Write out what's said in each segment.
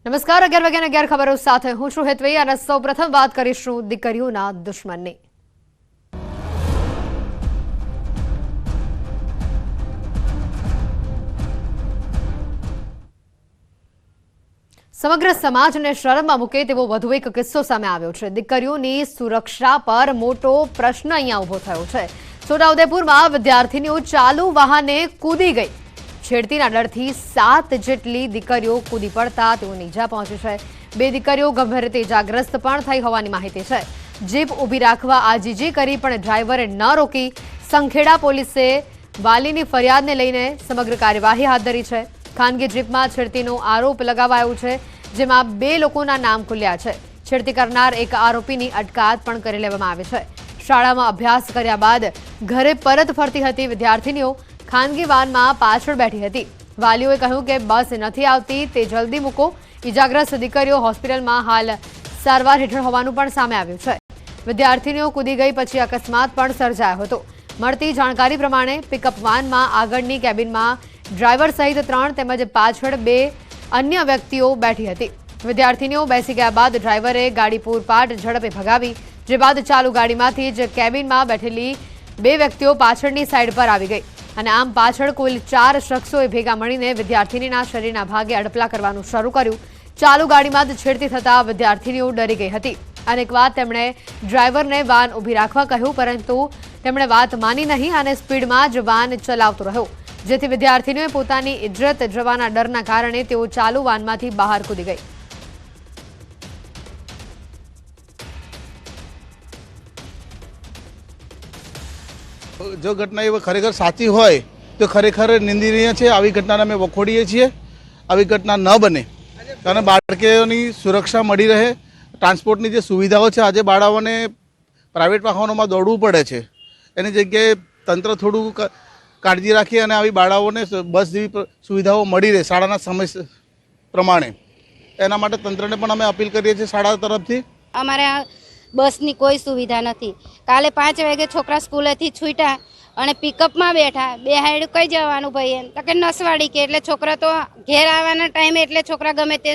નમસ્કાર 11 વાગ્યાના 11 ખબરો સાથે હું છું હેતવી અને સૌપ્રથમ વાત કરીશું દીકરીઓના દુશ્મનની। સમગ્ર સમાજને શરમમાં મૂકે તેવો વધુ એક કિસ્સો સામે આવ્યો છે। દીકરીઓની સુરક્ષા પર મોટો પ્રશ્ન અહીંયા ઊભો થયો છે। છોટાઉદેપુરમાં વિદ્યાર્થીનીઓ ચાલુ વાહને કૂદી ગઈ। છેડતીના ડરથી 7 જેટલી દીકરીઓ કૂદી પડતા તેઓને ઈજા પહોંચી છે। 2 દીકરીઓ ગંભીર રીતે ઈજાગ્રસ્ત પણ થઈ હોવાની માહિતી છે। જીપ ઊભી રાખવા આજીજી કરી પણ ડ્રાઈવરે ન રોકી। સંખેડા પોલીસે વાલીની ફરિયાદને લઈને સમગ્ર કાર્યવાહી હાથ ધરી છે। ખાનગી જીપમાં છેડતીનો આરોપ લગાવાયો છે, જેમાં 2 લોકોના નામ ખુલ્યા છે। છેડતી કરનાર એક આરોપીની અટકાયત પણ કરી લેવામાં આવી છે। શાળામાં અભ્યાસ કર્યા બાદ ઘરે પરત ફરતી હતી વિદ્યાર્થીનીઓ ખાનગી વાનમાં પાછળ બેઠી હતી। વાલીઓએ કહ્યું કે બસ નથી આવતી, તે જલ્દી મૂકો। ઈજાગ્રસ્ત દીકરીઓ હોસ્પિટલમાં હાલ સારવાર હેઠળ હોવાનું પણ સામે આવ્યું છે। વિદ્યાર્થીનીઓ કૂદી ગઈ પછી અકસ્માત પણ સર્જાયો હતો। મળતી જાણકારી પ્રમાણે પિકઅપ વાનમાં આગળની કેબિનમાં ડ્રાઈવર સહિત 3 તેમજ પાછળ 2 અન્ય વ્યક્તિઓ બેઠી હતી। વિદ્યાર્થીનીઓ બેસી ગયા બાદ ડ્રાઈવરે ગાડી પૂરપાટ ઝડપે ભગાવી, જે બાદ ચાલુ ગાડીમાંથી જ કેબિનમાં બેઠેલી 2 વ્યક્તિઓ પાછળની સાઈડ પર આવી ગઈ અને આમ પાછળ કુલ 4 શખ્સોએ ભેગા મળીને વિદ્યાર્થીનીના શરીરના ભાગે અડપલા કરવાનું શરૂ કર્યું। ચાલુ ગાડીમાં જ છેડતી થતા વિદ્યાર્થીનીઓ ડરી ગઈ હતી। અનેકવાર તેમણે ડ્રાઈવરને વાન ઊભી રાખવા કહ્યું, પરંતુ તેમણે વાત માની નહીં અને સ્પીડમાં જ વાન ચલાવતો રહ્યો, જેથી વિદ્યાર્થીનીઓએ પોતાની ઇજ્જત જવાના ડરના કારણે તેઓ ચાલુ વાનમાંથી બહાર કૂદી ગઈ। જો ઘટના એ ખરેખર સાચી હોય તો ખરેખર નિંદનીય છે। આવી ઘટનાને અમે વખોડીએ છીએ। આવી ઘટના ન બને અને બાળકોની સુરક્ષા મળી રહે, ટ્રાન્સપોર્ટની જે સુવિધાઓ છે, આજે બાળકોને પ્રાઇવેટ વાહનોમાં દોડવું પડે છે, એની જગ્યાએ તંત્ર થોડું કાળજી રાખી અને આવી બાળકોને બસ જેવી સુવિધાઓ મળી રહે શાળાના સમય પ્રમાણે, એના માટે તંત્રને પણ અમે અપીલ કરીએ છીએ શાળા તરફથી। અમારે બસની કોઈ સુવિધા નથી। કાલે 5 વાગે છોકરા સ્કૂલેથી છૂટ્યા અને પિકઅપમાં બેઠા, બેહાડ્યું કઈ જવાનું ભાઈ, એમ તો કે નસવાડી કે એટલે છોકરા તો ઘેર આવવાના ટાઈમે એટલે છોકરા ગમે તે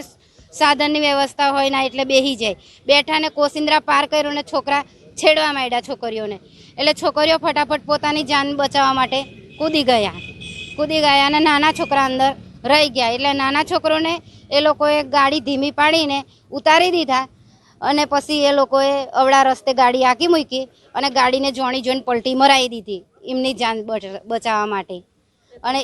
સાધનની વ્યવસ્થા હોય ના એટલે બેસી જાય। બેઠા ને કોસિંદ્રા પાર કર્યું ને છોકરા છેડવા માંડ્યા છોકરીઓને, એટલે છોકરીઓ ફટાફટ પોતાની જાન બચાવવા માટે કૂદી ગયા અને નાના છોકરા અંદર રહી ગયા। એટલે નાના છોકરોને એ લોકોએ ગાડી ધીમી પાડીને ઉતારી દીધા અને પછી એ લોકોએ અવળા રસ્તે ગાડી આંકી મૂકી અને ગાડીને જોઈને પલટી મરાવી દીધી એમની જાન બચાવવા માટે। અને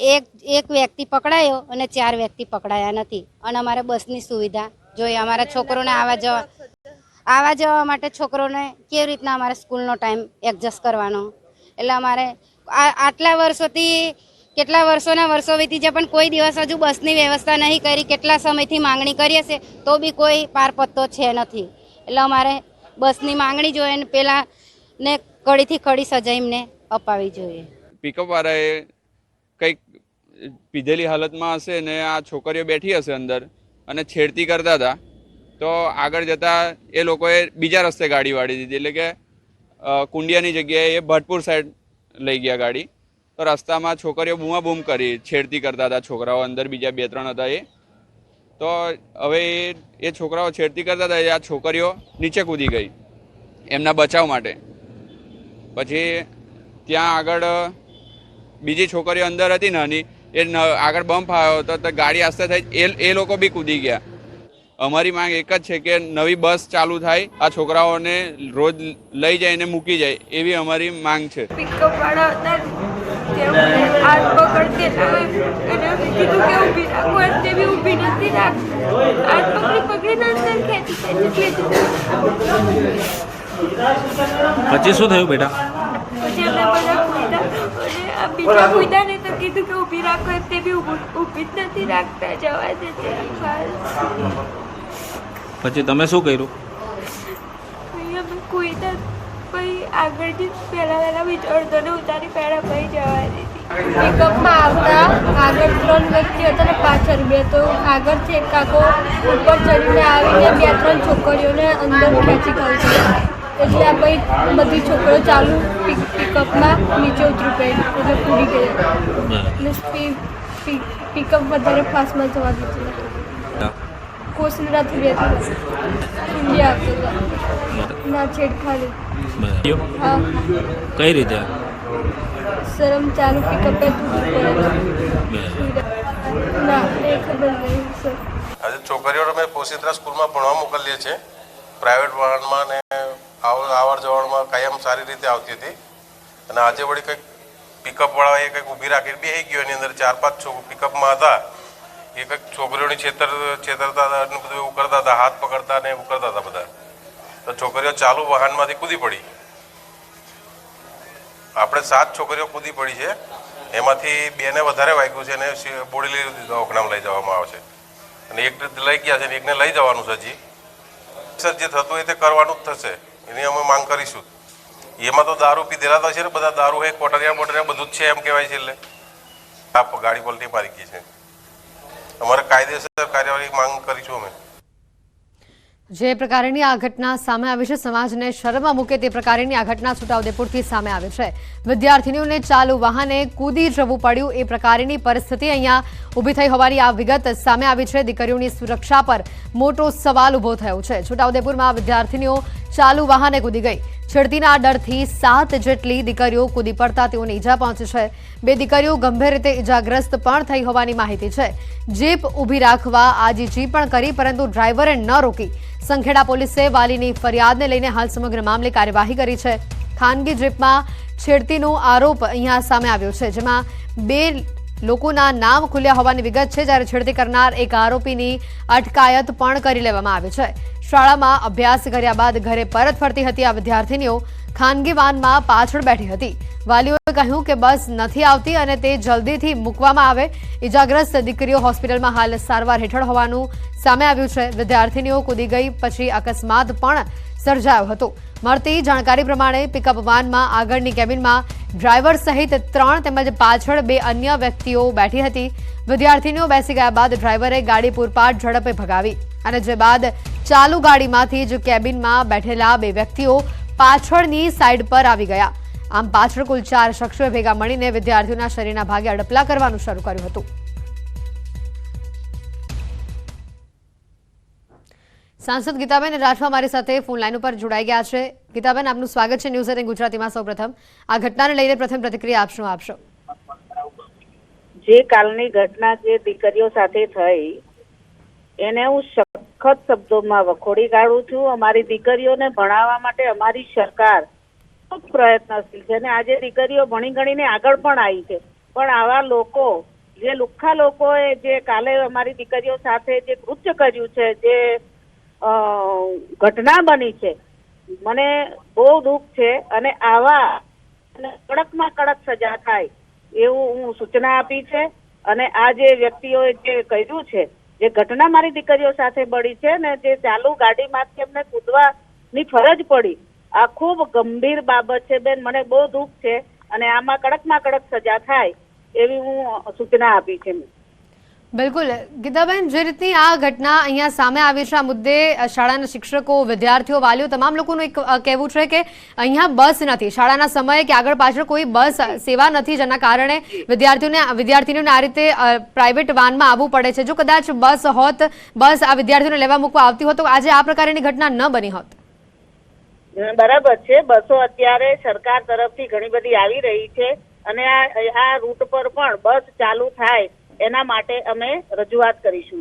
એક વ્યક્તિ પકડાયો અને 4 વ્યક્તિ પકડાયા નથી। અને અમારે બસની સુવિધા જોઈએ, અમારા છોકરોને આવવા જવા માટે છોકરોને કેવી રીતના અમારે સ્કૂલનો ટાઈમ એડજસ્ટ કરવાનો। એટલે અમારે આટલા વર્ષોથી કેટલા વર્ષો વીતી જાય પણ કોઈ દિવસ હજુ બસની વ્યવસ્થા નહીં કરી। કેટલા સમયથી માંગણી કરીએ છે તો બી કોઈ પાર પત્તો છે નથી। એટલે અમારે બસની માંગણી જોઈએ ને પેલા ને કડીથી કડી સજા એમને અપાવી જોઈએ। પિકઅપ વાળાએ કંઈક પીધેલી હાલતમાં હશે ને આ છોકરીઓ બેઠી હશે અંદર અને છેડતી કરતા હતા, તો આગળ જતા એ લોકોએ બીજા રસ્તે ગાડી વાળી દીધી, એટલે કે કુંડિયાની જગ્યાએ એ ભટપુર સાઈડ લઈ ગયા ગાડી। તો રસ્તામાં છોકરીઓ બૂમાબૂમ કરી, છેડતી કરતા હતા છોકરાઓ અંદર, બીજા 2-3 હતા એ। તો હવે એ છોકરાઓ છેડતી કરતા હતા, આ છોકરીઓ નીચે કૂદી ગઈ એમના બચાવ માટે। પછી ત્યાં આગળ બીજી છોકરીઓ અંદર હતી નાની, એ આગળ બમ્પ આવ્યો તો ગાડી આસ્તે થઈ એ લોકો બી કૂદી ગયા। અમારી માંગ એક જ છે કે નવી બસ ચાલુ થાય, આ છોકરાઓને રોજ લઈ જાય ને મૂકી જાય, એવી અમારી માંગ છે। પિકઅપ વાળા હતા હાથ પકડતે અને કીધું કે ઊભી રાખો, તે બી ઊભી નથી રાખતી। હાથ પકડીને અંદર ખેંચી પછી શું થયું બેટા? પછી અમે બધા કૂદ્યા અને આ બીજા કૂદ્યા ને તો કીધું કે ઊભી રાખો, તે બી ઊભી જ નથી રાખતા, જવા દે છે। પછી તમે શું કર્યું? અમે કૂદ્યા પછી આગળથી પહેલા વિચારતો ને ઉતારી પહેલા પછી જવા દીધી। પિકઅપમાં આવતા આગળ 3 વ્યક્તિ હતા ને પાછળ 2, તો આગળથી એક કાકો ઉપર ચડીને આવીને 2-3 છોકરીઓને અંદર ખેંચી કાઢી, એટલે આ પછી બધી છોકરીઓ ચાલુ પિકઅપમાં નીચે ઉતરી પડી, એટલે કૂદી ગઈ એટલે પિકઅપ વધારે ફાસ્ટમાં જવા દીધું। કોશિંદરાથી બેઠી ઇન્ડિયા આપતો હતો ના છેડખાની. બરાબર. હા કઈ રીતે? શરમ ચાલુ પિકઅપ પે તૂટી બરાબર. ના એ ખબર નહીં સર. આજે છોકરીઓને અમે પોશિંદ્રા સ્કૂલમાં ભણવા મોકલીએ છીએ. પ્રાઇવેટ વાહનમાં ને આવર જવરમાં કાયમ સારી રીતે આવતી હતી અને આજે વળી કંઈક પિકઅપવાળાએ કંઈક ઊભી રાખીને બેસી ગયો. એની અંદર 4-5 પિકઅપમાં હતા. એ કંઈક છોકરીઓની છેતરતા હતા અને બધું એવું કરતા હતા, હાથ પકડતા ને એવું કરતા હતા બધા. તો છોકરીઓ ચાલુ વાહનમાંથી કૂદી પડી. આપણે 7 છોકરીઓ કૂદી પડી છે. એમાંથી 2ને વધારે વાગ્યું છે અને બોડેલી દવાખાનામાં લઈ જવામાં આવે છે અને એક લઈ ગયા છે અને એકને લઈ જવાનું છે. હજી સર જે થતું હોય તે કરવાનું જ થશે, એની અમે માંગ કરીશું. એમાં તો દારૂ પીધેલા તો છે ને, બધા દારૂ હોય, કોટરિયા બોટરિયા બધું જ છે એમ કહેવાય છે. એટલે આ ગાડી પલટી મારી ગઈ છે. અમારે કાયદેસર કાર્યવાહી માંગ કરીશું અમે. જે પ્રકારની આ ઘટના સામે આવી છે, સમાજને શરમમાં મૂકે તે પ્રકારની આ ઘટના છોટાઉદેપુરથી સામે આવી છે. વિદ્યાર્થીનીઓને ચાલુ વાહને કૂદી જવું પડ્યું એ પ્રકારની પરિસ્થિતિ અહીંયા ઊભી થઈ હોવાની આ વિગત સામે આવી છે. દીકરીઓની સુરક્ષા પર મોટો સવાલ ઊભો થયો છે. છોટાઉદેપુરમાં વિદ્યાર્થીનીઓ ચાલુ વાહને કૂદી ગઈ. છેડતીના ડરથી 7 જેટલી દીકરીઓ કૂદી પડતા તેઓને ઈજા પહોંચી છે. 2 દીકરીઓ ગંભીર રીતે ઈજાગ્રસ્ત પણ થઈ હોવાની માહિતી છે. જીપ ઊભી રાખવા આજીજી પણ કરી પરંતુ ડ્રાઈવરે ન રોકી. સંખેડા પોલીસે વાલીની ફરિયાદને લઈને હાલ સમગ્ર મામલે કાર્યવાહી કરી છે. ખાનગી જીપમાં છેડતીનો આરોપ અહીંયા સામે આવ્યો છે, જેમાં 2 લોકોના નામ ખુલ્યા હોવાની વિગત છે, જ્યારે છેડતી કરનાર એક આરોપીની અટકાયત પણ કરી લેવામાં આવી છે. શાળામાં અભ્યાસ કર્યા બાદ ઘરે પરત ફરતી હતી આ વિદ્યાર્થીનીઓ ખાનગી વાનમાં પાછળ બેઠી હતી. વાલીઓએ કહ્યું કે બસ નથી આવતી અને તે જલ્દીથી મૂકવામાં આવે. ઈજાગ્રસ્ત દીકરીઓ હોસ્પિટલમાં હાલ સારવાર હેઠળ હોવાનું સામે આવ્યું છે. વિદ્યાર્થીનીઓ કૂદી ગઈ પછી અકસ્માત પણ સર્જાયો હતો. મળતી જાણકારી પ્રમાણે પિકઅપ વાનમાં આગળની કેબિનમાં ડ્રાઈવર સહિત 3 તેમજ પાછળ 2 અન્ય વ્યક્તિઓ બેઠી હતી. વિદ્યાર્થીનીઓ બેસી ગયા બાદ ડ્રાઈવરે ગાડી પૂરપાટ ઝડપે ભગાવી અને જે બાદ ચાલુ ગાડીમાંથી જ કેબિનમાં બેઠેલા 2 વ્યક્તિઓ પાછળની સાઈડ પર આવી ગયા. આમ પાછળ કુલ 4 શખ્સોએ ભેગા મળીને વિદ્યાર્થીઓના શરીરના ભાગે અડપલા કરવાનું શરૂ કર્યું હતું. સાંસદ ગીતાબેન રાઠવા મારી સાથે ફોન લાઈન ઉપર જોડાઈ ગયા છે. ગીતાબેન, આપનું સ્વાગત છે ન્યૂઝ 18 ગુજરાતીમાં. સૌપ્રથમ આ ઘટનાને લઈને પ્રથમ પ્રતિક્રિયા આપશો. જે કાલની ઘટના જે દીકરીઓ સાથે થઈ એને હું સખત શબ્દોમાં વખોડી કાઢું છું. અમારી દીકરીઓને ભણાવવા માટે અમારી સરકાર ખૂબ પ્રયત્નશીલ છે અને આજે દીકરીઓ ભણી ગણીને આગળ પણ આવી છે. પણ આવા લોકો, જે લુખ્ખા લોકોએ જે કાલે અમારી દીકરીઓ સાથે જે કૃત્ય કર્યું છે, જે ઘટના બની છે, મને બહુ દુઃખ છે અને આવા કડકમાં કડક સજા થાય એવું હું સૂચના આપી છે. અને આ જે વ્યક્તિઓએ જે કર્યું છે, જે ઘટના મારી દીકરીઓ સાથે બળી છે ને, જે ચાલુ ગાડીમાંથી એમને કૂદવાની ફરજ પડી, આ ખૂબ ગંભીર બાબત છે બેન. મને બહુ દુઃખ છે અને આમાં કડકમાં કડક સજા થાય એવી હું સૂચના આપી છે. બિલકુલ ગીતાબેન, જે રીતની આ ઘટના અહીંયા સામે આવી છે, આ મુદ્દે શાળાના શિક્ષકો, વિદ્યાર્થીઓ, વાલીઓ તમામ લોકોનું એક કહેવું છે કે અહીંયા બસ નથી, શાળાના સમયે કે આગળ પાછળ કોઈ બસ સેવા નથી, જેના કારણે વિદ્યાર્થીઓને આ રીતે પ્રાઇવેટ વાનમાં આવવું પડે છે. જો કદાચ બસ હોત, બસ આ વિદ્યાર્થીઓને લેવા મૂકવા આવતી હોત તો આજે આ પ્રકારની ઘટના ન બની હોત. બરાબર છે. બસો અત્યારે સરકાર તરફથી ઘણી બધી આવી રહી છે અને આ રૂટ પર પણ બસ ચાલુ થાય એના માટે અમે રજૂઆત કરીશું.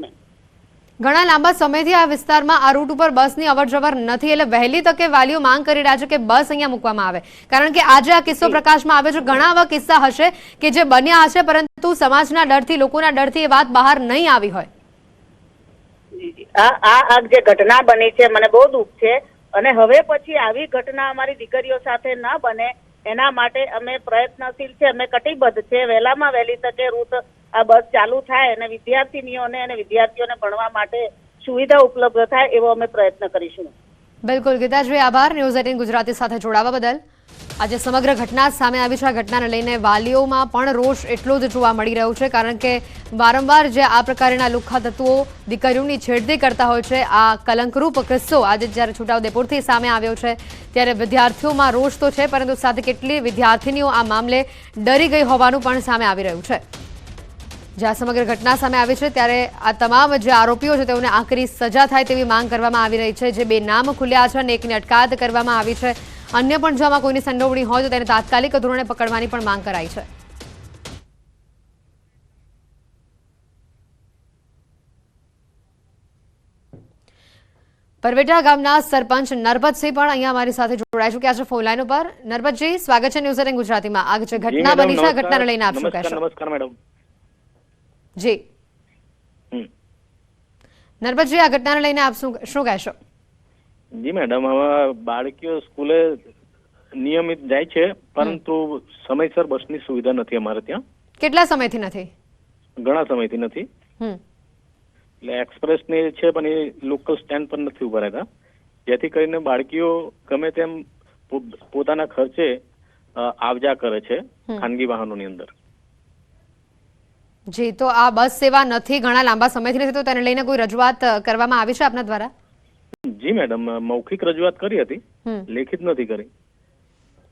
ઘણા લાંબા સમયથી આ વિસ્તારમાં આ રૂટ ઉપર બસની અવરજવર નથી, એટલે વહેલી તકે વાલીઓ માંગ કરી રહ્યા છે કે બસ અહીંયા મૂકવામાં આવે, કારણ કે આજે આ કિસ્સો પ્રકાશમાં આવ્યો છે. ઘણા આવા કિસ્સા હશે કે જે બન્યા હશે પરંતુ સમાજના ડરથી, લોકોના ડરથી એ વાત બહાર નહીં આવી હોય. આ જે ઘટના બની છે મને બહુ દુઃખ છે અને હવે પછી આવી ઘટના અમારી દીકરીઓ સાથે ન બને એના માટે અમે પ્રયત્નશીલ છે, અમે કટિબદ્ધ છે. વહેલામાં વહેલી તકે રૂટ આ બસ ચાલુ થાય અને વિદ્યાર્થીનીઓને અને વિદ્યાર્થીઓને ભણવા માટે સુવિધા ઉપલબ્ધ થાય એવો અમે પ્રયત્ન કરીશું. બિલકુલ ગીતાજી, આભાર ન્યૂઝ 18 ગુજરાતી સાથે જોડાવા બદલ. આજે સમગ્ર ઘટના સામે આવી છે. આ ઘટનાને લઈને વાલીઓમાં પણ રોષ એટલો જ જોવા મળી રહ્યો છે, કારણ કે વારંવાર જે આ પ્રકારના લુખ્ખા તત્વો દીકરીઓની છેડતી કરતા હોય છે, આ કલંકરૂપ કિસ્સો આજે જ્યારે છોટાઉદેપુરથી સામે આવ્યો છે ત્યારે વિદ્યાર્થીઓમાં રોષ તો છે, પરંતુ સાથે કેટલી વિદ્યાર્થીનીઓ આ મામલે ડરી ગઈ હોવાનું પણ સામે આવી રહ્યું છે. જે આ સમગ્ર ઘટના સામે આવી છે ત્યારે આ તમામ જે આરોપીઓ છે તેઓને આકરી સજા થાય તેવી માંગ કરવામાં આવી રહી છે. જે બે નામ ખુલ્યા છે અને એકની અટકાયત કરવામાં આવી છે. અન્ય પણ જો આમાં કોઈની સંડોવણી હોય તો તેને તાત્કાલિક ધોરણે પકડવાની પણ માંગ કરાઈ છે. પરવેટા ગામના સરપંચ નરબતસિંહ પણ અહીંયા અમારી સાથે જોડાય છે કે આજે ફોન લાઈન ઉપર. નરબતજી, સ્વાગત છે ન્યૂઝ 18 ગુજરાતીમાં. આ જે ઘટના બની છે આ ઘટનાને લઈને આપ શું કહેશો? નમસ્કાર મેડમ. જી નરબતજી, આ ઘટનાને લઈને આપ શું કહેશો? જી મેડમ, હવે બાળકીઓ સ્કૂલે નિયમિત જાય છે પરંતુ સમયસર બસની સુવિધા નથી અમારે ત્યાં. કેટલા સમયથી નથી? ઘણા સમયથી નથી. એટલે એક્સપ્રેસ ની છે પણ એ લોકલ સ્ટેન્ડ પર નથી ઉભા રહેતા, જેથી કરીને બાળકીઓ ગમે તેમ પોતાના ખર્ચે આવજા કરે છે ખાનગી વાહનોની અંદર. જી, તો આ બસ સેવા નથી ઘણા લાંબા સમયથી નથી, તો તેને લઈને કોઈ રજૂઆત કરવામાં આવી છે આપના દ્વારા? જી મેડમ, મૌખિક રજૂઆત કરી હતી, લેખિત નથી કરી.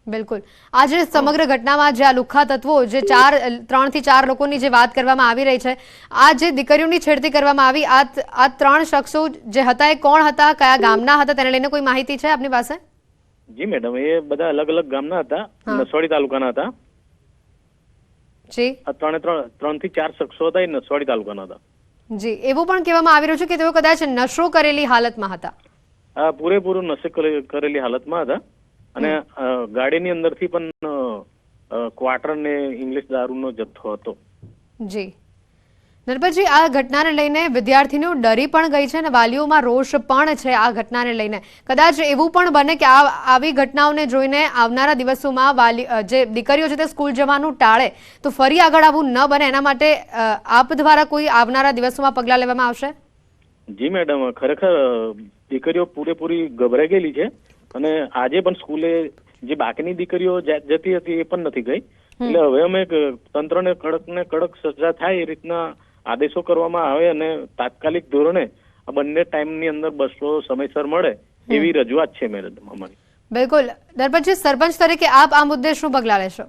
બિલકુલ. આ જે સમગ્ર ઘટનામાં જે આ લુખ્ખા તત્વો જે 3 થી 4 લોકોની જે વાત કરવામાં આવી રહી છે, આ જે દીકરીઓની છેડતી કરવામાં આવી, આ 3 શખ્સો જે હતા એ કોણ હતા, કયા ગામના હતા, તેને લઈને કોઈ માહિતી છે આપની પાસે? જી મેડમ, એ બધા અલગ અલગ ગામના હતા, નસવાડી તાલુકાના હતા. જી, 3 થી 4 શખ્સો હતા, એ નસવાડી તાલુકાના હતા. જી, એવું પણ કહેવામાં આવી રહ્યું છે કે તેઓ કદાચ નશો કરેલી હાલતમાં હતા. પૂરેપૂરું નશો કરેલી હાલતમાં હતા અને ગાડીની અંદરથી પણ ક્વાર્ટર ને ઇંગ્લિશ દારૂનો જથ્થો હતો. જી નરબતજી, આ ઘટનાને લઈને વિદ્યાર્થીનીઓ ડરી પણ ગઈ છે અને વાલીઓમાં રોષ પણ છે આ ઘટનાને લઈને. કદાચ એવું પણ બને કે આવી ઘટનાઓને જોઈને આવનારા દિવસોમાં જે દીકરીઓ છે તે સ્કૂલ જવાનું ટાળે, તો ફરી આગળ આવું ન બને એના માટે આપ દ્વારા કોઈ આવનારા દિવસોમાં પગલાં લેવામાં આવશે? જી મેડમ, ખરેખર દીકરીઓ પૂરેપૂરી ગભરાઈ ગયેલી છે અને આજે પણ સ્કૂલે જે બાકીની દીકરીઓ જતી હતી એ પણ નથી ગઈ. એટલે હવે અમે તંત્રને કડક ને કડક સજા થાય એ રીતના આદેશો કરવામાં આવે અને તાત્કાલિક ધોરણે આ બંને ટાઈમની અંદર બસો સમયસર મળે એવી રજૂઆત છે મેડમ અમારી. બિલકુલ. નરબતજી, સરપંચ તરીકે આપ આ મુદ્દે શું પગલાં લેશો?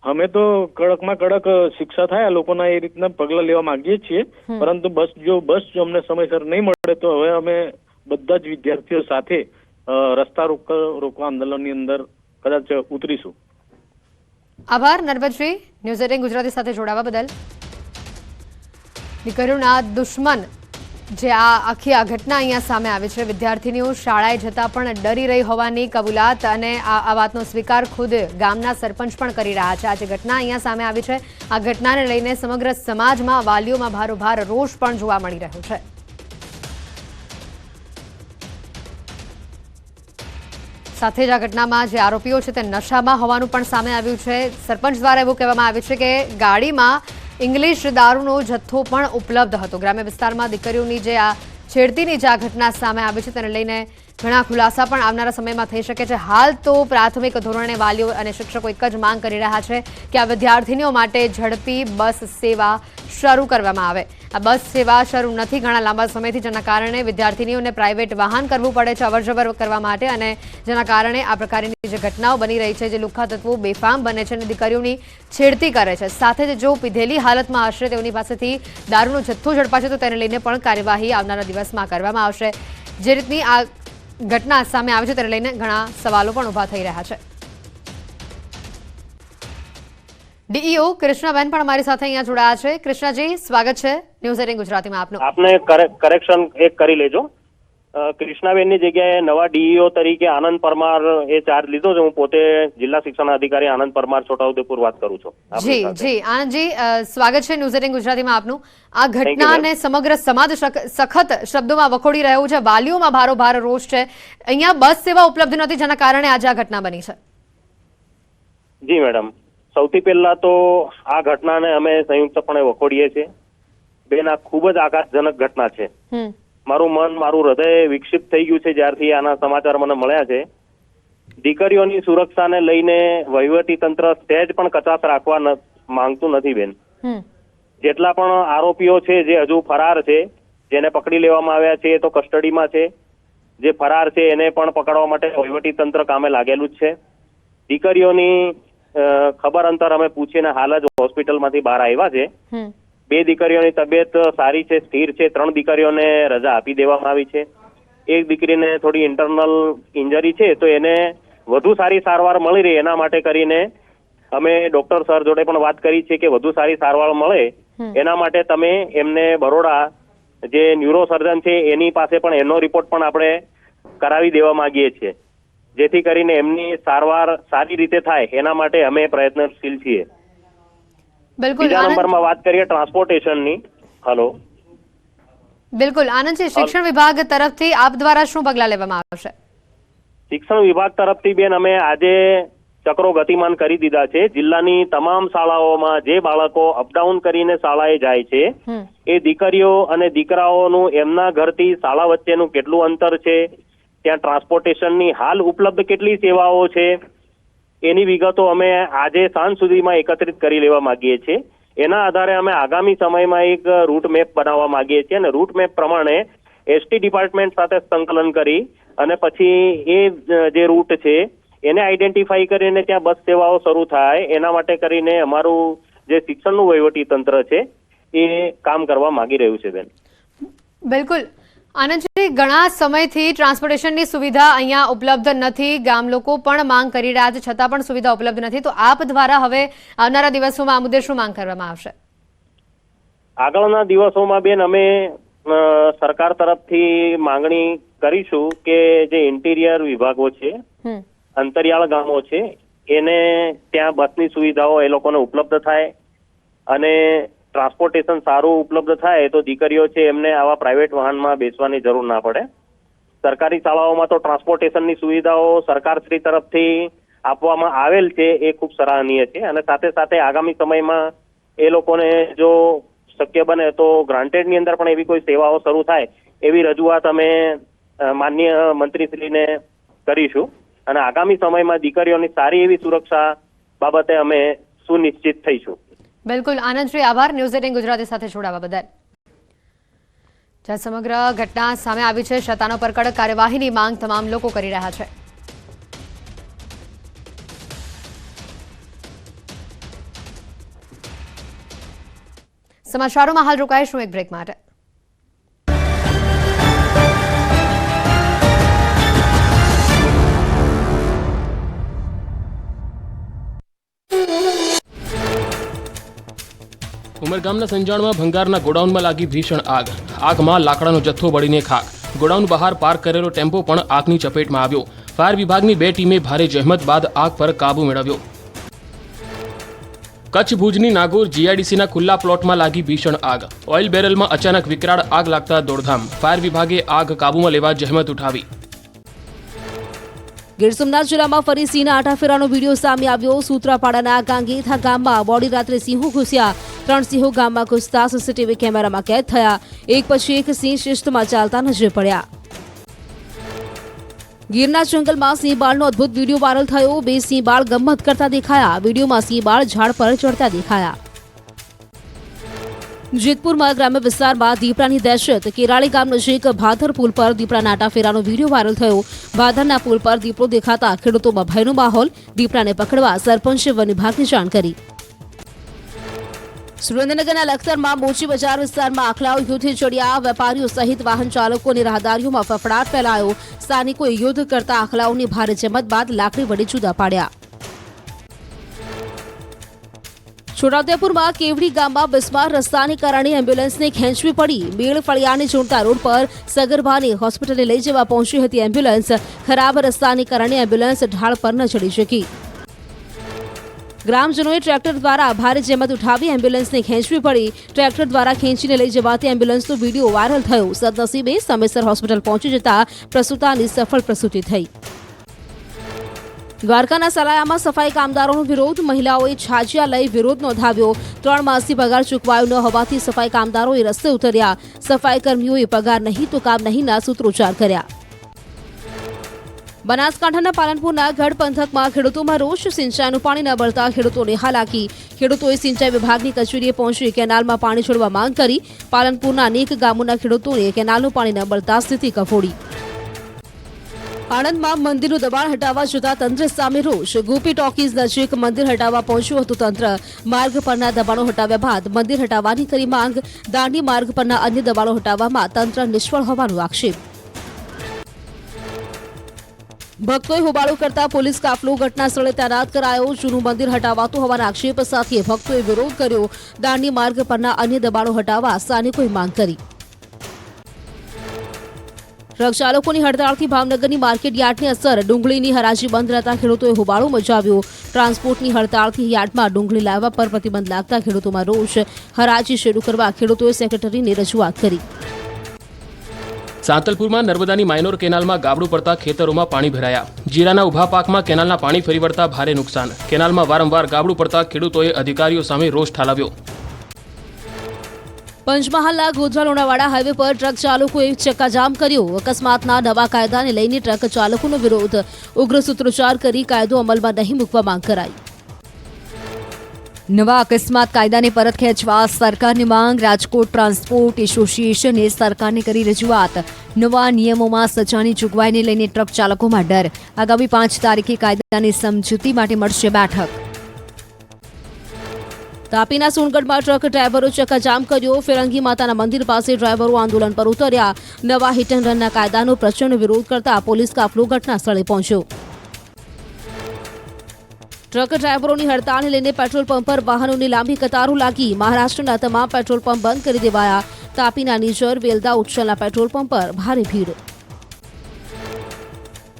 અમે તો કડકમાં કડક શિક્ષા થાય આ લોકોના એ રીતના પગલાં લેવા માંગીએ છીએ, પરંતુ બસ જો અમને સમયસર નહીં મળે તો હવે અમે બધા જ વિદ્યાર્થીઓ સાથે રસ્તા રોકવા આંદોલનની અંદર કદાચ ઉતરીશું. આભાર નરબતજી, ન્યૂઝ 18 ગુજરાતી સાથે જોડાવા બદલ. દીકરીઓના દુશ્મન જે આખી આ ઘટના અહીંયા સામે આવી છે, વિદ્યાર્થીનીઓ શાળાએ જતા પણ ડરી રહી હોવાની કબૂલાત અને આ વાતનો સ્વીકાર ખુદ ગામના સરપંચ પણ કરી રહ્યા છે. આ જે ઘટના અહીંયા સામે આવી છે, આ ઘટનાને લઈને સમગ્ર સમાજમાં વાલીઓમાં ભારોભાર રોષ પણ જોવા મળી રહ્યો છે. સાથે જ આ ઘટનામાં જે આરોપીઓ છે તે નશામાં હોવાનું પણ સામે આવ્યું છે. સરપંચ દ્વારા એવું કહેવામાં આવ્યું છે કે ગાડીમાં ઇંગ્લિશ દારૂનો જથ્થો પણ ઉપલબ્ધ હતો. ગ્રામ્ય વિસ્તારમાં દીકરીઓની જે આ છેડતીની જે આ ઘટના સામે આવી છે તેને લઈને ઘણા ખુલાસા પણ આવનારા સમયમાં થઈ શકે છે. હાલ તો પ્રાથમિક ધોરણે વાલીઓ અને શિક્ષકો એક જ માંગ કરી રહ્યા છે કે આ વિદ્યાર્થીનીઓ માટે ઝડપી બસ સેવા શરૂ કરવામાં આવે. આ બસ સેવા શરૂ નથી ઘણા લાંબા સમયથી, જેના કારણે વિદ્યાર્થીનીઓને પ્રાઇવેટ વાહન કરવું પડે છે અવરજવર કરવા માટે, અને જેના કારણે આ પ્રકારની જે ઘટનાઓ બની રહી છે, જે લુખ્ખા તત્વો બેફામ બને છે અને દીકરીઓની છેડતી કરે છે. સાથે જ જો પીધેલી હાલતમાં હશે તેઓની પાસેથી દારૂનો જથ્થો ઝડપાશે તો તેને લઈને પણ કાર્યવાહી આવનારા દિવસમાં કરવામાં આવશે. જે રીતની આ ઘટના સામે આવે છે તેને લઈને ઘણા સવાલો પણ ઊભા થઈ રહ્યા છે. ડીઈઓ કૃષ્ણાબેન પણ અમારી સાથે અહીંયા જોડાયા છે. કૃષ્ણાજી, સ્વાગત છે ન્યૂઝ 18 ગુજરાતીમાં આપનું. આપને કરેક્શન એક કરી લેજો. કૃષ્ણાબેનની જગ્યાએ નવા ડીઈઓ તરીકે આનંદ પરમાર એ ચાર્જ લીધો છે. હું પોતે જિલ્લા શિક્ષણ અધિકારી આનંદ પરમાર છોટાઉદેપુર વાત કરું છું. જી આનંદજી, સ્વાગત છે ન્યૂઝ 18 ગુજરાતીમાં આપનું. આ ઘટનાને સમગ્ર સમાજ સખત શબ્દોમાં વખોડી રહ્યું છે. વાલીઓમાં ભારોભાર રોષ છે. અહીંયા બસ સેવા ઉપલબ્ધ નથી, જેના કારણે આજે આ ઘટના બની છે. જી મેડમ, સૌથી પહેલા તો આ ઘટનાને અમે સંયુક્તપણે વખોડીએ છીએ. બેન, આ ખૂબ જ આઘાતજનક ઘટના છે. મારું મન, મારું હૃદય વિક્ષિપ્ત થઈ ગયું છે જ્યારથી આના સમાચાર મને મળ્યા છે. દીકરીઓની સુરક્ષાને લઈને વહીવટી તંત્ર સહેજ પણ કચાશ રાખવા માંગતું નથી બેન. જેટલા પણ આરોપીઓ છે જે હજુ ફરાર છે, જેને પકડી લેવામાં આવ્યા છે એ તો કસ્ટડીમાં છે. જે ફરાર છે એને પણ પકડવા માટે વહીવટી તંત્ર કામે લાગેલું જ છે. દીકરીઓની ખબર અંતર અમે પૂછીને હાલ જ હોસ્પિટલમાંથી બહાર આવ્યા છે. 2 દીકરીઓની તબિયત સારી છે, સ્થિર છે. 3 દીકરીઓને રજા આપી દેવામાં આવી છે. એક દીકરીને થોડી ઇન્ટરનલ ઇન્જરી છે, તો એને વધુ સારી સારવાર મળી રહે એના માટે કરીને અમે ડોક્ટર સર જોડે પણ વાત કરી છે કે વધુ સારી સારવાર મળે એના માટે તમે એમને બરોડા જે ન્યુરોસર્જન છે એની પાસે પણ એનો રિપોર્ટ પણ આપણે કરાવી દેવા માંગીએ છીએ, જેથી કરીને એમની સારવાર સારી રીતે થાય એના માટે અમે પ્રયત્નશીલ છીએ. બીજા નંબરમાં વાત કરીએ ટ્રાન્સપોર્ટેશનની. હલો. બિલકુલ આનંદજી, શિક્ષણ વિભાગ તરફથી આપ દ્વારા શું પગલાં લેવામાં આવશે? શિક્ષણ વિભાગ તરફથી બેન અમે આજે ચક્રો ગતિમાન કરી દીધા છે. જિલ્લાની તમામ શાળાઓમાં જે બાળકો અપડાઉન કરીને શાળાએ જાય છે એ દીકરીઓ અને દીકરાઓનું એમના ઘરથી શાળા વચ્ચેનું કેટલું અંતર છે, ત્યાં ટ્રાન્સપોર્ટેશનની હાલ ઉપલબ્ધ કેટલી સેવાઓ છે, એની વિગતો અમે આજે સાંજ સુધીમાં એકત્રિત કરી લેવા માંગીએ છીએ. એના આધારે અમે આગામી સમયમાં એક રૂટ મેપ બનાવવા માંગીએ છીએ અને રૂટ મેપ પ્રમાણે એસટી ડિપાર્ટમેન્ટ સાથે સંકલન કરી અને પછી એ જે રૂટ છે એને આઈડેન્ટિફાઈ કરીને ત્યાં બસ સેવાઓ શરૂ થાય એના માટે કરીને અમારું જે શિક્ષણનું વહીવટી તંત્ર છે એ કામ કરવા માંગી રહ્યું છે બેન. બિલકુલ આનંદજી, ઘણા સમયથી ટ્રાન્સપોર્ટેશનની સુવિધા અહીંયા ઉપલબ્ધ નથી. ગામ લોકો પણ માંગ કરી રહ્યા છે, છતાં પણ સુવિધા ઉપલબ્ધ નથી. તો આપ દ્વારા હવે આવનારા દિવસોમાં આ મુદ્દે શું માંગ કરવામાં આવશે? આગળના દિવસોમાં બેન અમે સરકાર તરફથી માંગણી કરીશું કે જે ઇન્ટિરિયર વિભાગો છે, અંતરિયાળ ગામો છે, એને ત્યાં બસની સુવિધાઓ એ લોકોને ઉપલબ્ધ થાય અને ટ્રાન્સપોર્ટેશન સારું ઉપલબ્ધ થાય તો દીકરીઓ છે એમને આવા પ્રાઇવેટ વાહનમાં બેસવાની જરૂર ના પડે. સરકારી શાળાઓમાં તો ટ્રાન્સપોર્ટેશનની સુવિધાઓ સરકારશ્રી તરફથી આપવામાં આવેલ છે એ ખૂબ સરાહનીય છે અને સાથે સાથે આગામી સમયમાં એ લોકોને જો શક્ય બને તો ગ્રાન્ટેડની અંદર પણ એવી કોઈ સેવાઓ શરૂ થાય એવી રજૂઆત અમે માનનીય મંત્રીશ્રીને કરીશું અને આગામી સમયમાં દીકરીઓની સારી એવી સુરક્ષા બાબતે અમે સુનિશ્ચિત થઈશું. બિલકુલ આનંદજી, આભાર ન્યૂઝ 18 ગુજરાતી સાથે જોડાવા બદલ. જ્યાં સમગ્ર ઘટના સામે આવી છે, શતાનો પર કડક કાર્યવાહીની માંગ તમામ લોકો કરી રહ્યા છે. સમાચારોમાં હાલ રોકાઈશું એક બ્રેક માટે. ઉમરગામના સંજાણમાં ભંગારના ગોડાઉનમાં લાગી ભીષણ આગ. આગમાં લાકડાનો જથ્થો બળીને ખાક. ગોડાઉન બહાર પાર્ક કરેલો ટેમ્પો પણ આગની ચપેટમાં આવ્યો. ફાયર વિભાગની 2 ટીમે ભારે જહેમત બાદ આગ પર કાબુ મેળવ્યો. કચ્છ ભુજની નાગોર જીઆઈડીસીના ખુલ્લા પ્લોટમાં લાગી ભીષણ આગ. ઓઇલ બેરલમાં અચાનક વિકરાળ આગ લાગતા દોડધામ. ફાયર વિભાગે આગ કાબુમાં લેવા જહેમત ઉઠાવી. ગીર સોમનાથ જિલ્લામાં ફરી સિંહના આટાફેરાનો વિડીયો સામે આવ્યો. સૂત્રાપાડાના ગાંગેથા ગામમાં મોડી રાત્રે સિંહો ઘૂસ્યા. 3 સિંહો ગામમાં ઘૂસતા સીસીટીવી કેમેરામાં કેદ થયા. એક પછી એક સિંહ શિસ્તમાં ચાલતા નજરે પડ્યા. ગીરના જંગલમાં સિંહ બાળનો અદભુત વિડીયો વાયરલ થયો. 2 સિંહ બાળ ગમ્મત કરતા દેખાયા. વિડીયોમાં સિંહ બાળ ઝાડ પર ચડતા દેખાયા. જેતપુરમાં ગ્રામ્ય વિસ્તારમાં દીપડાની દહેશત. કેરાળી ગામ નજીક ભાદર પુલ પર દીપડાના આટાફેરાનો વિડીયો વાયરલ થયો. ભાદરના પુલ પર દીપડો દેખાતા ખેડૂતોમાં ભયનો માહોલ. દીપડાને પકડવા સરપંચે વન વિભાગને જાણ કરી. સુરેન્દ્રનગરના લખતરમાં મોચી બજાર વિસ્તારમાં આખલાઓ યુદ્ધે ચડ્યા. વેપારીઓ સહિત વાહન ચાલકો અને રાહદારીઓમાં ફફડાટ ફેલાયો. સ્થાનિકોએ યુદ્ધ કરતા આખલાઓની ભારે જહેમત બાદ લાકડી વડે જુદા પાડ્યા. છોટાઉદેપુરમાં કેવડી ગામમાં બિસ્માર રસ્તાને કારણે એમ્બ્યુલન્સને ખેંચવી પડી. બેળ ફળિયાને જોડતા રોડ પર સગર્ભાને હોસ્પિટલે લઈ જવા પહોંચી હતી એમ્બ્યુલન્સ. ખરાબ રસ્તાને કારણે એમ્બ્યુલન્સ ઢાળ પર ન ચડી શકી. ગ્રામજનોએ ટ્રેક્ટર દ્વારા ભારે જહેમત ઉઠાવી એમ્બ્યુલન્સને ખેંચવી પડી. ટ્રેક્ટર દ્વારા ખેંચીને લઈ જવાતી એમ્બ્યુલન્સનો વિડીયો વાયરલ થયો. સદનસીબે સમયસર હોસ્પિટલ પહોંચી જતા પ્રસૂતાની સફળ પ્રસૂતિ થઈ. દ્વારકાના સલાયામાં સફાઈ કામદારોનો વિરોધ. મહિલાઓએ છાજિયા લઈ વિરોધ નોંધાવ્યો. 3 માસથી પગાર ચૂકવાયો ન હોવાથી સફાઈ કામદારોએ રસ્તે ઉતર્યા. સફાઈ કર્મીઓએ પગાર નહીં તો કામ નહીંના સૂત્રોચ્ચાર કર્યા. બનાસકાંઠાના પાલનપુરના ગઢ પંથકમાં ખેડૂતોમાં રોષ. સિંચાઈનું પાણી ન મળતા ખેડૂતોને હાલાકી. ખેડૂતોએ સિંચાઈ વિભાગની કચેરીએ પહોંચી કેનાલમાં પાણી છોડવા માંગ કરી. પાલનપુરના અનેક ગામોના ખેડૂતોને કેનાલનું પાણી ન મળતા સ્થિતિ કફોડી. આણંદમાં મંદિરનું દબાણ હટાવવા જતા તંત્ર સામે રોષ. ગોપી ટોકીઝ નજીક મંદિર હટાવવા પહોંચ્યું હતું તંત્ર. માર્ગ પરના દબાણો હટાવ્યા બાદ મંદિર હટાવવાની કરી માંગ. દાંડી માર્ગ પરના અન્ય દબાણો હટાવવામાં તંત્ર નિષ્ફળ હોવાનો આક્ષેપ. ભક્તોએ હોબાળો કરતા પોલીસ કાફલો ઘટના સ્થળે તૈનાત કરાયો. જૂનું મંદિર હટાવાતું હોવાના આક્ષેપ સાથે ભક્તોએ વિરોધ કર્યો. દાંડી માર્ગ પરના અન્ય દબાણો હટાવવા સ્થાનિકોએ માંગ કરી. ટ્રક ચાલકોની હડતાળથી ભાવનગરની માર્કેટ યાર્ડની અસર. ડુંગળીની હરાજી બંધ રહેતા ખેડૂતોએ હોબાળો મચાવ્યો. ટ્રાન્સપોર્ટની હડતાળથી યાર્ડમાં ડુંગળી લાવવા પર પ્રતિબંધ લાગતા ખેડૂતોમાં રોષ. હરાજી શરૂ કરવા ખેડૂતોએ સેક્રેટરીને રજૂઆત કરી. સાંતલપુરમાં નર્મદાની માઇનોર કેનાલમાં ગાબડું પડતા ખેતરોમાં પાણી ભરાયા. જીરાના ઉભા પાકમાં કેનાલના પાણી ફરી વળતા ભારે નુકસાન. કેનાલમાં વારંવાર ગાબડું પડતા ખેડૂતોએ અધિકારીઓ સામે રોષ ઠાલવ્યો. પંચમહાલના ગોધરા લુણાવાડા હાઈવે પર ટ્રક ચાલકોએ ચક્કાજામ કર્યો. અકસ્માતના નવા કાયદાને લઈને ટ્રક ચાલકોનો વિરોધ. ઉગ્ર સૂત્રોચ્ચાર કરી કાયદો અમલમાં નહીં મૂકવા માંગ કરાઈ. નવા અકસ્માત કાયદાને પરત ખેંચવા સરકારની માંગ. રાજકોટ ટ્રાન્સપોર્ટ એસોસિએશને સરકારને કરી રજૂઆત. નવા નિયમોમાં સજાની જોગવાઈને લઈને ટ્રક ચાલકોમાં ડર. આગામી 5 તારીખે કાયદાની સમજૂતી માટે મળશે બેઠક. તાપીના સોનગઢમાં ટ્રક ડ્રાઈવરો ચક્કાજામ કર્યો. ફિરંગી માતાના મંદિર પાસે ડ્રાઈવરો આંદોલન પર ઉતર્યા. નવા હિટ એન્ડ રનના કાયદાનો પ્રચંડ વિરોધ કરતા પોલીસ કાફલો ઘટના સ્થળે પહોંચ્યો. ટ્રક ડ્રાઈવરોની હડતાળને લઈને પેટ્રોલ પંપ પર વાહનોની લાંબી કતારો લાગી. મહારાષ્ટ્રના તમામ પેટ્રોલ પંપ બંધ કરી દેવાયા. તાપીના નીજર, વેલદા, ઉચ્છલના પેટ્રોલ પંપ પર ભારે ભીડ.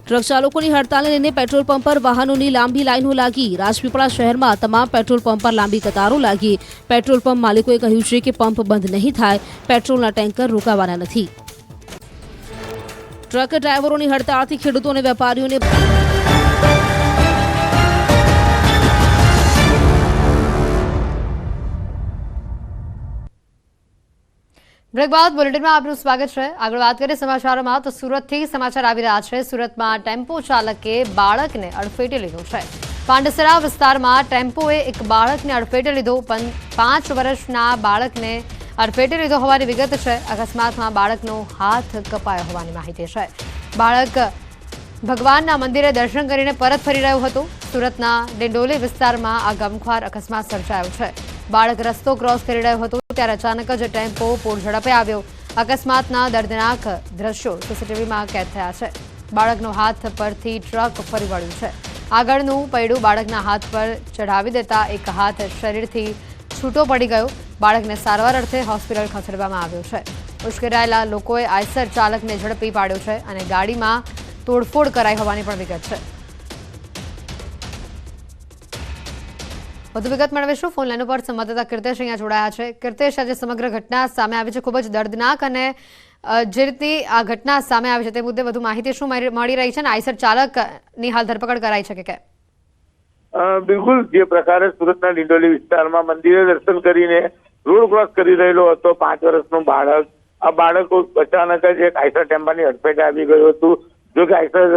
ટ્રક ચાલકોની હડતાળને લઈને પેટ્રોલ પંપ પર વાહનોની લાંબી લાઈનો લાગી. રાજપીપળા શહેરમાં તમામ પેટ્રોલ પંપ પર લાંબી કતારો લાગી. પેટ્રોલ પંપ માલિકોએ કહ્યું છે કે પંપ બંધ નહીં થાય, પેટ્રોલના ટેન્કર રોકાવાના નથી. ટ્રક ડ્રાઈવરોની હડતાળથી ખેડૂતો અને વેપારીઓને બ્રેક બાદ બુલેટિનમાં આપનું સ્વાગત છે. આગળ વાત કરીએ સમાચારોમાં તો સુરતથી સમાચાર આવી રહ્યા છે. સુરતમાં ટેમ્પો ચાલકે બાળકને અડફેટે લીધો છે. પાંડેસરા વિસ્તારમાં ટેમ્પોએ એક બાળકને અડફેટે લીધો. 5 વર્ષના બાળકને અડફેટે લીધો હોવાની વિગત છે. અકસ્માતમાં બાળકનો હાથ કપાયો હોવાની માહિતી છે. બાળક ભગવાનના મંદિરે દર્શન કરીને પરત ફરી રહ્યું હતું. સુરતના ડિંડોલી વિસ્તારમાં આ ગમખ્વાર અકસ્માત સર્જાયો છે. બાળક રસ્તો ક્રોસ કરી રહ્યો હતો ત્યારે અચાનક જ ટેમ્પો પૂર ઝડપે આવ્યો. અકસ્માતના દર્દનાક દ્રશ્યો સીસીટીવીમાં કેદ થયા છે. બાળકનો હાથ પરથી ટ્રક ફરી વળ્યું છે. આગળનું પૈડું બાળકના હાથ પર ચઢાવી દેતા એક હાથ શરીરથી છૂટો પડી ગયો. બાળકને સારવાર અર્થે હોસ્પિટલ ખસેડવામાં આવ્યો છે. ઉશ્કેરાયેલા લોકોએ આઈસર ચાલકને ઝડપી પાડ્યો છે અને ગાડીમાં તોડફોડ કરાઈ હોવાની પણ વિગત છે. વધુ વિગત મેળવીશું. ફોન લાઈન પર સંવાદદાતા કીર્તેશ અહીંયા જોડાયા છે. કીર્તેશ, આજે સમગ્ર ઘટના સામે આવી છે, ખૂબ જ દર્દનાક, અને જે રીતની આ ઘટના સામે આવી છે તે મુદ્દે વધુ માહિતી શું મળી રહી છે અને આઈસર ચાલકની હાલ ધરપકડ કરાઈ છે કે કેમ? બિલકુલ, જે પ્રકારે સુરતના ડિંડોલી વિસ્તારમાં મંદિરે દર્શન કરીને રોડ ક્રોસ કરી રહેલો હતો 5 વર્ષનો બાળક, આ બાળક અચાનક જ એક આઈસર ટેમ્પાની અડફેટે આવી ગયું હતું. જો કે આઈસર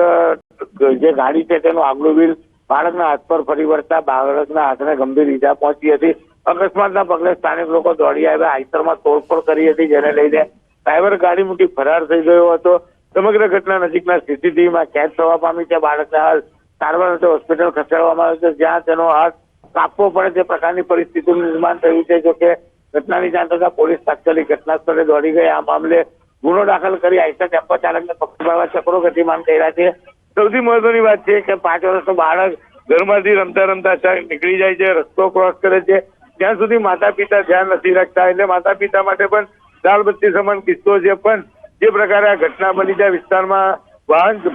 જે ગાડી છે તેનો આગલો વ્હીલ બાળકના હાથ પર ફરી વળતા બાળકના હાથને ગંભીર ઈજા પહોંચી હતી. અકસ્માતના પગલે સ્થાનિક લોકો દોડી આવ્યા, આઈસરમાં તોડફોડ કરી હતી, જેને લઈને ડ્રાઈવર ગાડી મૂકી ફરાર થઈ ગયો હતો. સમગ્ર ઘટના નજીકના સીસીટીવીમાં કેદ થવા પામી છે. બાળકને હાલ સારવાર અર્થે હોસ્પિટલ ખસેડવામાં આવ્યો છે, જ્યાં તેનો હાથ કાપવો પડે તે પ્રકારની પરિસ્થિતિનું નિર્માણ થયું છે. જોકે ઘટનાની જાણ થતા પોલીસ તાત્કાલિક ઘટના સ્થળે દોડી ગઈ. આ મામલે ગુનો દાખલ કરી આઈસર ટેમ્પો ચાલકને પકડી પાડવા ચક્રો ગતિમાન કર્યા છે. સૌથી મહત્વની વાત છે કે 5 વર્ષનું બાળક ઘરમાંથી રમતા રમતા અચાનક નીકળી જાય છે, રસ્તો ક્રોસ કરે છે, ત્યાં સુધી માતા પિતા ધ્યાન નથી રાખતા. એટલે માતા પિતા માટે પણ દાળ બત્તી સમાન કિસ્સો છે. પણ જે પ્રકારે આ ઘટના બની છે, વિસ્તારમાં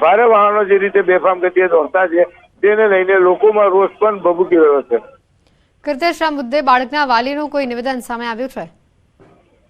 ભારે વાહનો જે રીતે બેફામ ગતિએ દોડતા છે, તેને લઈને લોકોમાં રોષ પણ ભભૂકી રહ્યો છે. કીર્તેશ, આ મુદ્દે બાળકના વાલીનું કોઈ નિવેદન સામે આવ્યું છે?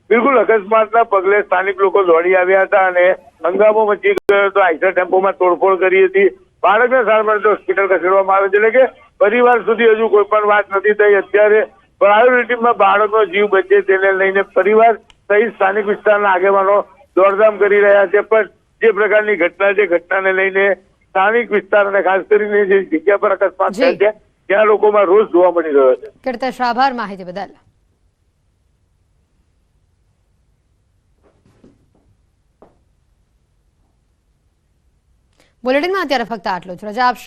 બિલકુલ, અકસ્માતના પગલે સ્થાનિક લોકો દોડી આવ્યા હતા અને હંગામો મચી ગયો હતો. આઈસર ટેમ્પોમાં તોડફોડ કરી હતી. બાળકને સારવાર હોસ્પિટલ ખસેડવામાં આવે છે. એટલે કે પરિવાર સુધી હજુ કોઈ પણ વાત નથી થઈ. અત્યારે પ્રાયોરિટીમાં બાળકનો જીવ બચે તેને લઈને પરિવાર સહિત સ્થાનિક વિસ્તારના આગેવાનો દોડધામ કરી રહ્યા છે. પણ જે પ્રકારની ઘટના છે, ઘટનાને લઈને સ્થાનિક વિસ્તાર અને ખાસ કરીને જે જગ્યા પર અકસ્માત થયો છે ત્યાં લોકોમાં રોષ જોવા મળી રહ્યો છે. કીર્તેશ, આભાર માહિતી બદલ. બુલેટિનમાં અત્યારે ફક્ત આટલું જ. રજા આપશો.